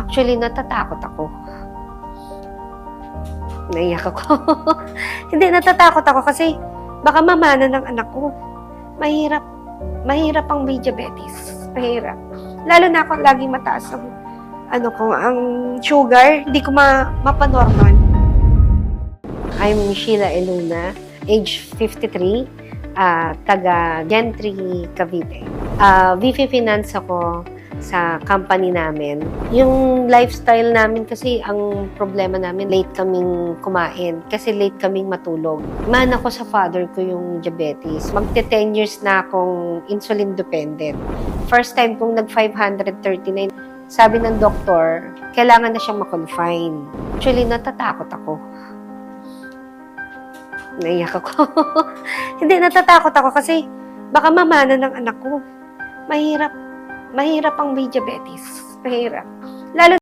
Actually, natatakot ako. Naiyak ako. Hindi, natatakot ako kasi baka mamana ng anak ko. Mahirap. Mahirap ang may diabetes. Mahirap. Lalo na ako laging mataas ang ang sugar. Hindi ko mapanormal. I'm Sheila Eluna, age 53, taga Gentry, Cavite. VP Finance ako sa company namin. Yung lifestyle namin kasi, ang problema namin, late kaming kumain kasi late kaming matulog. Man ako sa father ko yung diabetes. Magte 10 years na akong insulin dependent. First time kong nag-539, sabi ng doktor, kailangan na siyang makonfine. Actually, natatakot ako. Naiyak ako. Hindi, natatakot ako kasi baka mamana ng anak ko. Mahirap ang may diabetes. Mahirap. Lalo